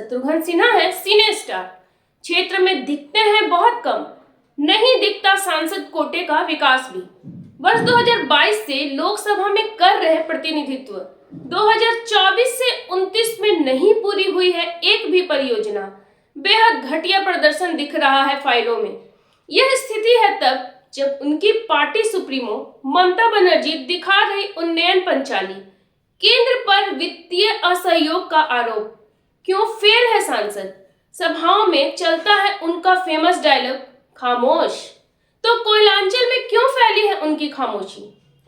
शत्रुघ्न सिन्हा है सिने स्टार, क्षेत्र में दिखते हैं बहुत कम, नहीं दिखता सांसद कोटे का विकास भी। वर्ष 2022 से लोकसभा में कर रहे प्रतिनिधित्व, 2024 से 29 में नहीं पूरी हुई है एक भी परियोजना। बेहद घटिया प्रदर्शन दिख रहा है फाइलों में। यह स्थिति है तब जब उनकी पार्टी सुप्रीमो ममता बनर्जी दिखा रही उन्नयन पंचाली। केंद्र पर वित्तीय असहयोग का आरोप, क्यों फेल है सांसद? सभाओं में चलता है उनका फेमस डायलॉग खामोश। तो कोयलांचल में क्यों फैली है उनकी खामोशी?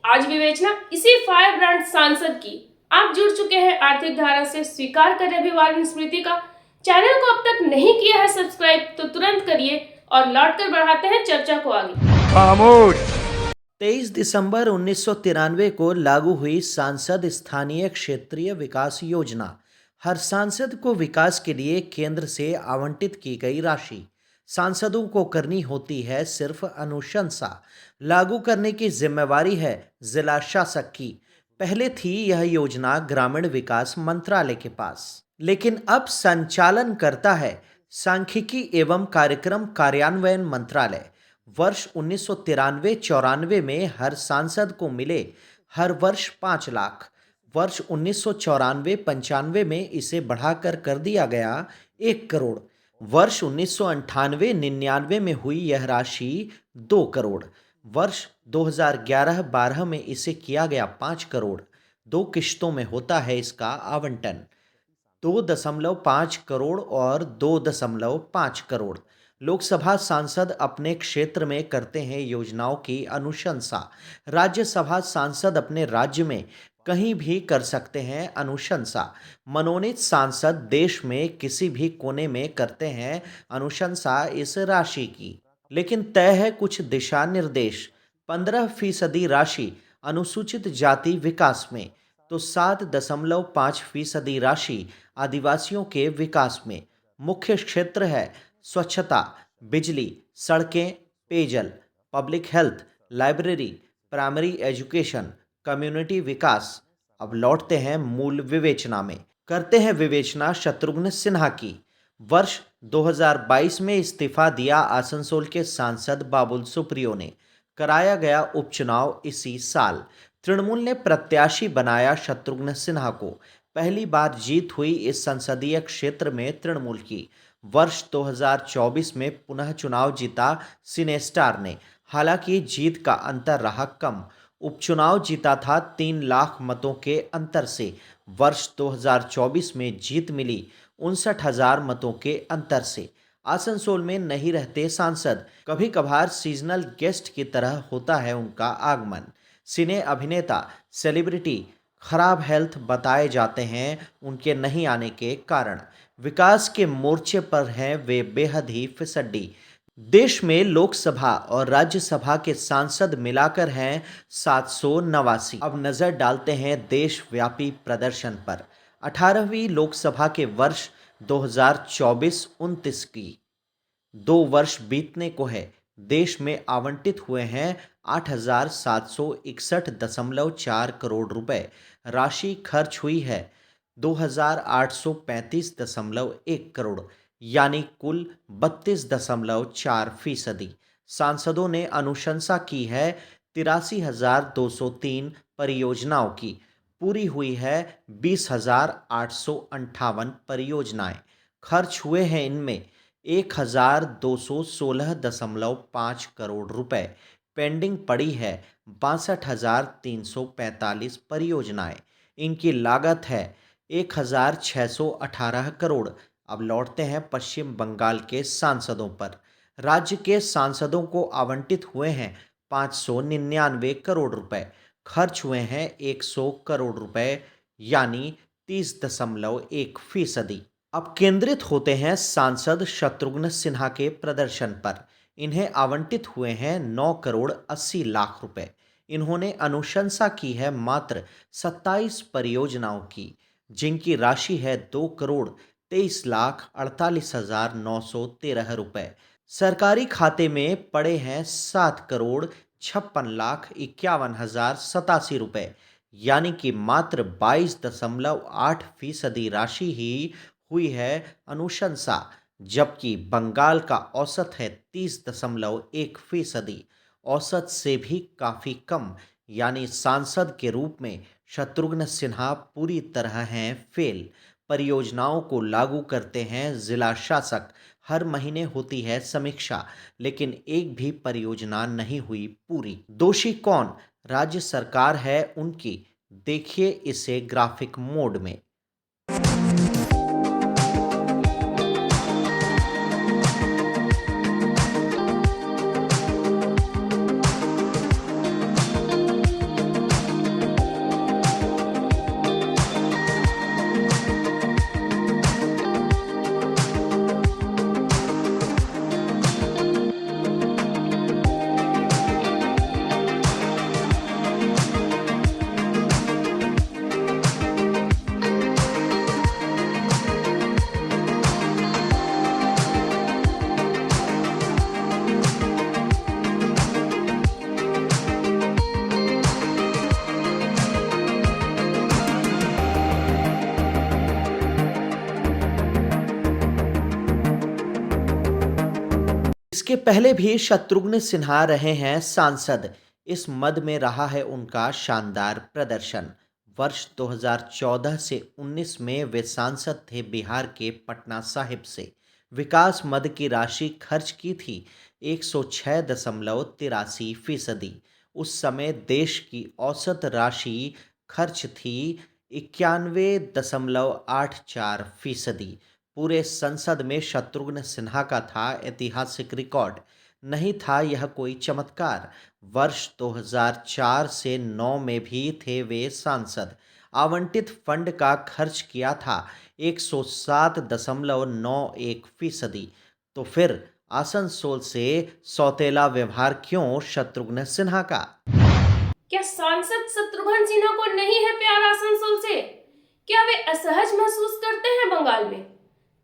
आज विवेचना इसी फायर ब्रांड सांसद की। आप जुड़ चुके हैं आर्थिक धारा से, स्वीकार करें अभिवादन स्मृति का। चैनल को अब तक नहीं किया है सब्सक्राइब तो तुरंत करिए और लौटकर बढ़ाते हैं चर्चा को आगे। खामोश। 23 दिसंबर 1993 को लागू हुई सांसद स्थानीय क्षेत्रीय विकास योजना। हर सांसद को विकास के लिए केंद्र से आवंटित की गई राशि। सांसदों को करनी होती है सिर्फ अनुशंसा, लागू करने की जिम्मेवारी है जिला शासक की। पहले थी यह योजना ग्रामीण विकास मंत्रालय के पास, लेकिन अब संचालन करता है सांख्यिकी एवं कार्यक्रम कार्यान्वयन मंत्रालय। वर्ष 1993-94 में हर सांसद को मिले हर वर्ष 5 लाख। वर्ष 1994-95 में इसे बढ़ाकर कर दिया गया 1 करोड़। वर्ष 1998-99 में हुई यह राशि 2 करोड़। वर्ष 2011-12 में इसे किया गया 5 करोड़। 2 किश्तों में होता है इसका आवंटन, 2.5 करोड़ और 2.5 करोड़। लोकसभा सांसद अपने क्षेत्र में करते हैं योजनाओं की अनुशंसा। राज्यसभा सांसद अपने राज्य में कहीं भी कर सकते हैं अनुशंसा। मनोनीत सांसद देश में किसी भी कोने में करते हैं अनुशंसा इस राशि की, लेकिन तय है कुछ दिशा निर्देश। 15% राशि अनुसूचित जाति विकास में, तो 7.5% राशि आदिवासियों के विकास में। मुख्य क्षेत्र है स्वच्छता, बिजली, सड़कें, पेयजल, public health, library, primary education, community विकास। अब लौटते हैं मूल विवेचना में। करते हैं विवेचना शत्रुघ्न सिन्हा की। वर्ष 2022 में इस्तीफा दिया आसनसोल के सांसद बाबुल सुप्रियो ने। कराया गया उपचुनाव इसी साल। तृणमूल ने प्रत्याशी बनाया शत्रुघ्न सिन्हा को। पहली बार जीत हुई इस संसदीय क्षेत्र में तृणमूल की। वर्ष 2024 में पुनः चुनाव जीता सिने स्टार ने। हालांकि जीत का अंतर रहा कम। उपचुनाव जीता था 3 लाख मतों के अंतर से। वर्ष 2024 में जीत मिली 59,000 मतों के अंतर से। आसनसोल में नहीं रहते सांसद, कभी कभार सीजनल गेस्ट की तरह होता है उनका आगमन। सिने अभिनेता, सेलिब्रिटी, खराब हेल्थ बताए जाते हैं उनके नहीं आने के कारण। विकास के मोर्चे पर हैं वे बेहद ही फिसड्डी। देश में लोकसभा और राज्यसभा के सांसद मिलाकर हैं 789। अब नजर डालते हैं देशव्यापी प्रदर्शन पर। 18वीं लोकसभा के वर्ष 2024-29 की 2 वर्ष बीतने को है। देश में आवंटित हुए हैं 8,761.4 करोड़ रुपए। राशि खर्च हुई है 2,835.1 करोड़, यानी कुल 32.4%। सांसदों ने अनुशंसा की है 83,203 परियोजनाओं की। पूरी हुई है 20,858 परियोजनाएं। खर्च हुए हैं इनमें 1,216.5 करोड़ रुपए। पेंडिंग पड़ी है 62,345 परियोजनाएं। इनकी लागत है 1,618 करोड़। अब लौटते हैं पश्चिम बंगाल के सांसदों पर। राज्य के सांसदों को आवंटित हुए हैं 599 करोड़ रुपए। खर्च हुए हैं 100 करोड़ रुपए, यानी 30.1%। अब केंद्रित होते हैं सांसद शत्रुघ्न सिन्हा के प्रदर्शन पर। इन्हें आवंटित हुए हैं 9 करोड़ 80 लाख रुपए। इन्होंने अनुशंसा की है मात्र 27 परियोजनाओं की, जिनकी राशि है 2 करोड़ 23,48,913 रुपए। सरकारी खाते में पड़े हैं 7 करोड़ 56,51,087 रुपए, यानी कि मात्र 22.8% राशि ही हुई है अनुशंसा, जबकि बंगाल का औसत है 30.1%, औसत से भी काफ़ी कम। यानी सांसद के रूप में शत्रुघ्न सिन्हा पूरी तरह हैं फेल। परियोजनाओं को लागू करते हैं जिला शासक, हर महीने होती है समीक्षा, लेकिन एक भी परियोजना नहीं हुई पूरी। दोषी कौन? राज्य सरकार है उनकी। देखिए इसे ग्राफिक मोड में। इसके पहले भी शत्रुघ्न सिन्हा रहे हैं सांसद। इस मद में रहा है उनका शानदार प्रदर्शन। वर्ष 2014 से 19 में वे सांसद थे बिहार के पटना साहिब से। विकास मद की राशि खर्च की थी 106.83%। उस समय देश की औसत राशि खर्च थी 91.84%। पूरे संसद में शत्रुघ्न सिन्हा का था ऐतिहासिक रिकॉर्ड। नहीं था यह कोई चमत्कार। वर्ष 2004 से 9 में भी थे वे सांसद। आवंटित फंड का खर्च किया था 107.91%। तो फिर आसनसोल से सौतेला व्यवहार क्यों शत्रुघ्न सिन्हा का? क्या सांसद शत्रुघ्न सिन्हा को नहीं है प्यार आसनसोल से? क्या वे असहज महसूस करते हैं बंगाल में?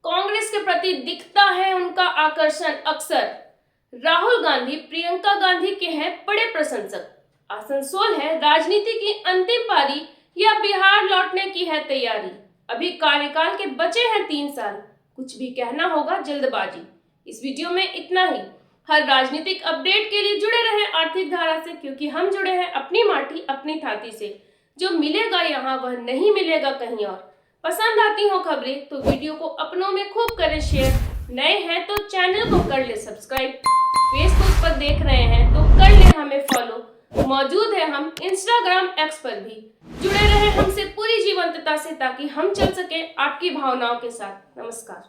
कांग्रेस के प्रति दिखता है उनका आकर्षण अक्सर। राहुल गांधी प्रियंका गांधी के हैं बड़े प्रशंसक। आसनसोल है राजनीति की अंतिम पारी या बिहार लौटने की है तैयारी। अभी कार्यकाल के बचे हैं 3 साल। कुछ भी कहना होगा जल्दबाजी। इस वीडियो में इतना ही। हर राजनीतिक अपडेट के लिए जुड़े रहें आर्थिक धारा से, क्योंकि हम जुड़े हैं अपनी माटी अपनी थाती से। जो मिलेगा यहाँ वह नहीं मिलेगा कहीं और। पसंद आती हो खबरें तो वीडियो को अपनों में खूब करें शेयर। नए हैं तो चैनल को कर ले सब्सक्राइब। फेसबुक पर देख रहे हैं तो कर ले हमें फॉलो। मौजूद है हम इंस्टाग्राम एक्स पर भी। जुड़े रहे हमसे पूरी जीवंतता से, ताकि हम चल सके आपकी भावनाओं के साथ। नमस्कार।